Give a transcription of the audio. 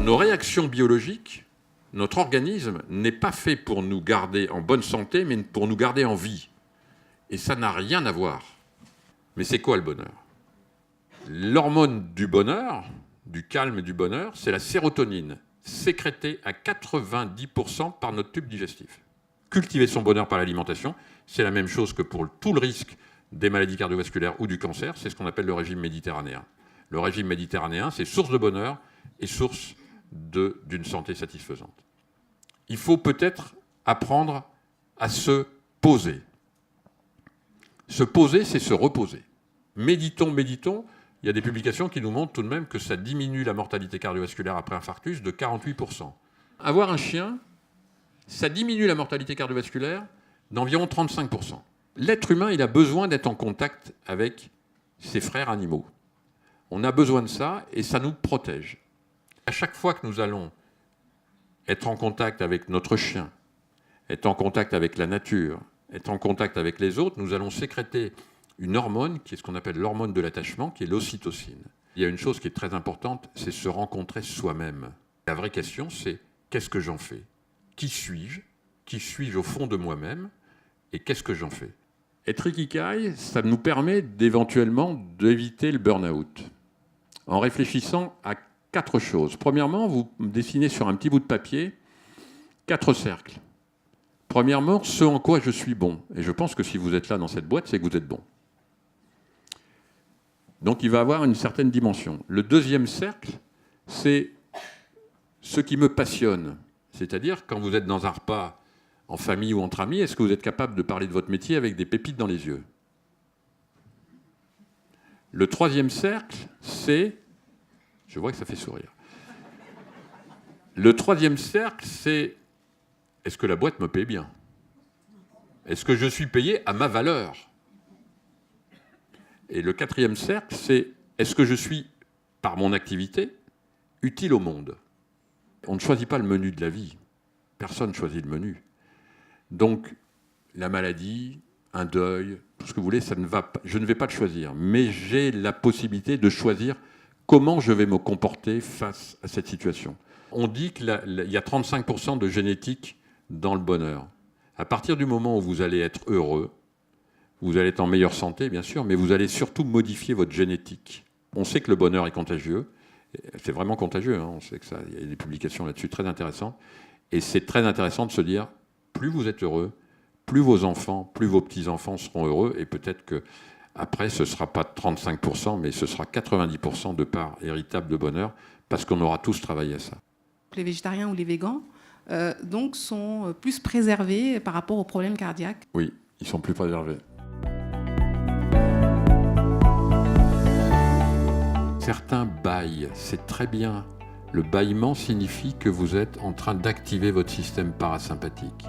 nos réactions biologiques, notre organisme n'est pas fait pour nous garder en bonne santé, mais pour nous garder en vie. Et ça n'a rien à voir. Mais c'est quoi le bonheur ? L'hormone du bonheur, du calme et du bonheur, c'est la sérotonine, sécrétée à 90% par notre tube digestif. Cultiver son bonheur par l'alimentation, c'est la même chose que pour tout le risque des maladies cardiovasculaires ou du cancer, c'est ce qu'on appelle le régime méditerranéen. Le régime méditerranéen, c'est source de bonheur et source d'une santé satisfaisante. Il faut peut-être apprendre à se poser. Se poser, c'est se reposer. Méditons. Il y a des publications qui nous montrent tout de même que ça diminue la mortalité cardiovasculaire après infarctus de 48%. Avoir un chien, ça diminue la mortalité cardiovasculaire d'environ 35%. L'être humain, il a besoin d'être en contact avec ses frères animaux. On a besoin de ça et ça nous protège. À chaque fois que nous allons être en contact avec notre chien, être en contact avec la nature, être en contact avec les autres, nous allons sécréter une hormone qui est ce qu'on appelle l'hormone de l'attachement, qui est l'ocytocine. Il y a une chose qui est très importante, c'est se rencontrer soi-même. La vraie question, c'est qu'est-ce que j'en fais ? Qui suis-je ? Qui suis-je au fond de moi-même ? Et qu'est-ce que j'en fais ? Être ikigai, ça nous permet d'éventuellement d'éviter le burn-out. En réfléchissant à 4 choses. Premièrement, vous dessinez sur un petit bout de papier 4 cercles. Premièrement, ce en quoi je suis bon. Et je pense que si vous êtes là dans cette boîte, c'est que vous êtes bon. Donc il va avoir une certaine dimension. Le deuxième cercle, c'est ce qui me passionne. C'est-à-dire, quand vous êtes dans un repas en famille ou entre amis, est-ce que vous êtes capable de parler de votre métier avec des pépites dans les yeux ? Le troisième cercle, c'est... Je vois que ça fait sourire. Le troisième cercle, c'est... Est-ce que la boîte me paye bien ? Est-ce que je suis payé à ma valeur ? Et le quatrième cercle, c'est est-ce que je suis, par mon activité, utile au monde ? On ne choisit pas le menu de la vie. Personne ne choisit le menu. Donc, la maladie, un deuil, tout ce que vous voulez, ça ne va pas, je ne vais pas le choisir. Mais j'ai la possibilité de choisir comment je vais me comporter face à cette situation. On dit qu'il y a 35% de génétique dans le bonheur. À partir du moment où vous allez être heureux, vous allez être en meilleure santé, bien sûr, mais vous allez surtout modifier votre génétique. On sait que le bonheur est contagieux. C'est vraiment contagieux, hein. On sait que ça, il y a des publications là-dessus très intéressantes. Et c'est très intéressant de se dire, plus vous êtes heureux, plus vos enfants, plus vos petits-enfants seront heureux. Et peut-être qu'après, ce ne sera pas 35%, mais ce sera 90% de part héritable de bonheur, parce qu'on aura tous travaillé à ça. Les végétariens ou les végans donc sont plus préservés par rapport aux problèmes cardiaques. Oui, ils sont plus préservés. Certains bâillent, c'est très bien. Le bâillement signifie que vous êtes en train d'activer votre système parasympathique.